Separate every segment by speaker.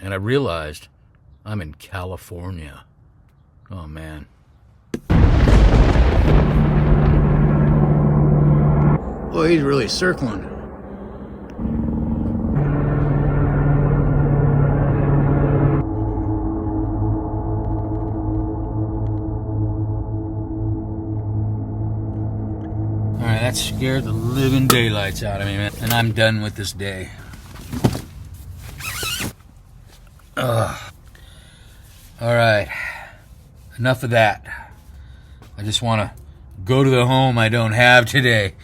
Speaker 1: and I realized I'm in California. Oh, man. Boy, he's really circling. Alright, that scared the living daylights out of me, man. And I'm done with this day. Alright. Enough of that. I just want to go to the home I don't have today.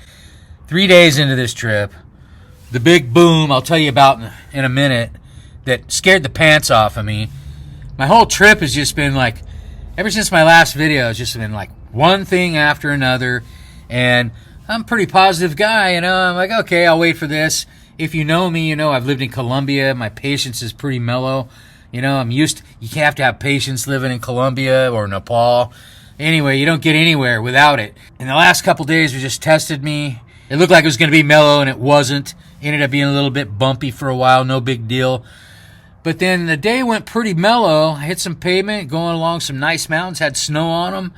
Speaker 1: 3 days into this trip, the big boom I'll tell you about in a minute that scared the pants off of me. My whole trip has just been like, ever since my last video, it's just been like one thing after another. And I'm a pretty positive guy, you know. I'm like, okay, I'll wait for this. If you know me, you know I've lived in Colombia. My patience is pretty mellow. You know, you have to have patience living in Colombia or Nepal. Anyway, you don't get anywhere without it. And the last couple days we just tested me. It looked like it was going to be mellow, and it wasn't. Ended up being a little bit bumpy for a while, no big deal. But then the day went pretty mellow. I hit some pavement, going along some nice mountains, had snow on them.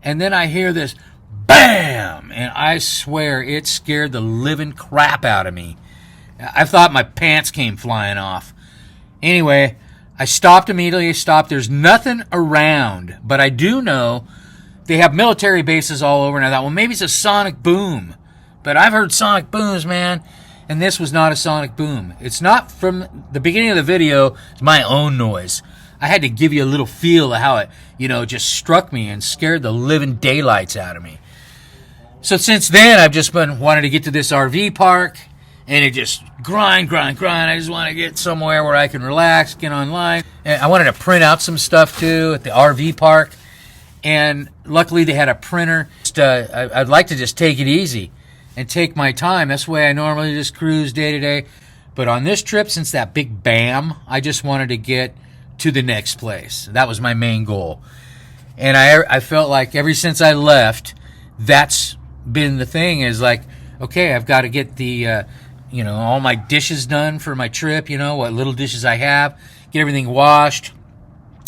Speaker 1: And then I hear this BAM! And I swear it scared the living crap out of me. I thought my pants came flying off. Anyway, I stopped immediately. There's nothing around, but I do know they have military bases all over. And I thought, well, maybe it's a sonic boom. But I've heard sonic booms, man, and this was not a sonic boom. It's not from the beginning of the video. It's my own noise. I had to give you a little feel of how it, just struck me and scared the living daylights out of me. So since then, I've just been wanting to get to this RV park, and it just grind. I just want to get somewhere where I can relax, get online. And I wanted to print out some stuff, too, at the RV park. And luckily, they had a printer. I'd like to just take it easy and take my time. That's the way I normally just cruise day to day. But on this trip, since that big BAM, I just wanted to get to the next place. That was my main goal. And I felt like ever since I left, that's been the thing, is like, okay, I've got to get the, all my dishes done for my trip, what little dishes I have, get everything washed.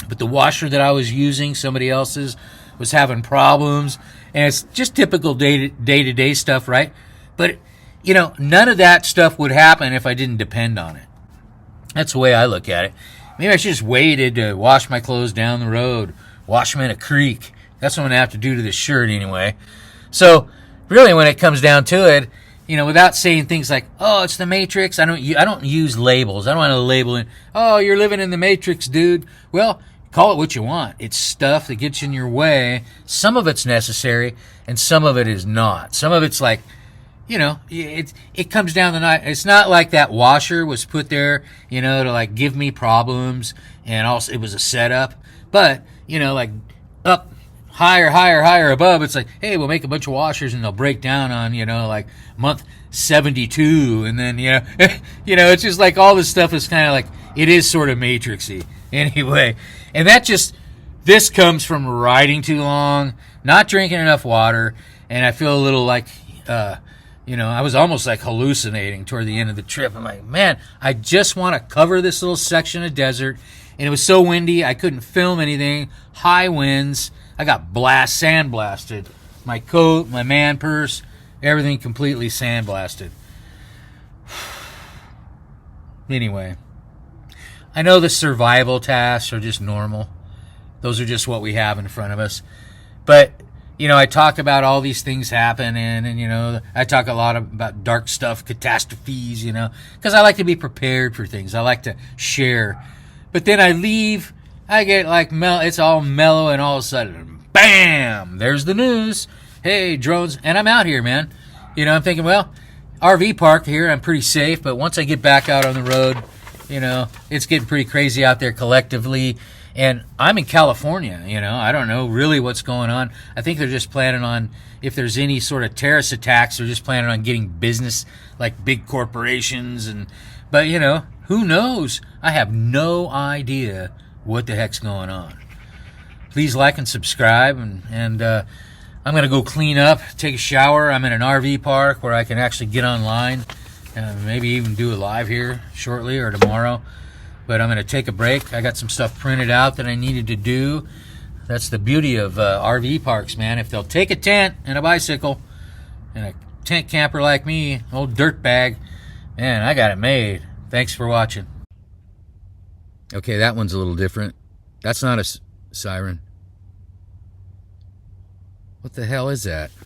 Speaker 1: But the washer that I was using, somebody else's, was having problems. And it's just typical day-to-day stuff, right? But, none of that stuff would happen if I didn't depend on it. That's the way I look at it. Maybe I should just waited to wash my clothes down the road, wash them in a creek. That's what I'm going to have to do to this shirt anyway. So, really, when it comes down to it, without saying things like, oh, it's the Matrix, I don't use labels. I don't want to label it, oh, you're living in the Matrix, dude. Well, call it what you want. It's stuff that gets in your way. Some of it's necessary, and some of it is not. Some of it's like, it comes down the night. It's not like that washer was put there, to like give me problems, and also it was a setup. But, like up higher above, it's like, hey, we'll make a bunch of washers and they'll break down on, like month 72. And then, it's just like all this stuff is kind of like, it is sort of Matrixy anyway. And this comes from riding too long, not drinking enough water, and I feel a little like, I was almost like hallucinating toward the end of the trip. I'm like, man, I just want to cover this little section of desert, and it was so windy, I couldn't film anything, high winds, I got sandblasted. My coat, my man purse, everything completely sandblasted. Anyway, I know the survival tasks are just normal. Those are just what we have in front of us. But, I talk about all these things happening, and, I talk a lot about dark stuff, catastrophes, because I like to be prepared for things. I like to share. But then I leave, I get like, it's all mellow, and all of a sudden, BAM! There's the news. Hey, drones. And I'm out here, man. I'm thinking, well, RV park here, I'm pretty safe, but once I get back out on the road, it's getting pretty crazy out there collectively. And I'm in California, I don't know really what's going on. I think they're just planning on, if there's any sort of terrorist attacks, they're just planning on getting business, like big corporations. But, who knows? I have no idea what the heck's going on. Please like and subscribe, and I'm going to go clean up, take a shower. I'm in an RV park where I can actually get online and maybe even do a live here shortly or tomorrow. but I'm going to take a break. I got some stuff printed out that I needed to do. That's the beauty of RV parks, man. If they'll take a tent and a bicycle and a tent camper like me, old dirt bag, man, I got it made. Thanks for watching. Okay, that one's a little different. That's not a siren. What the hell is that?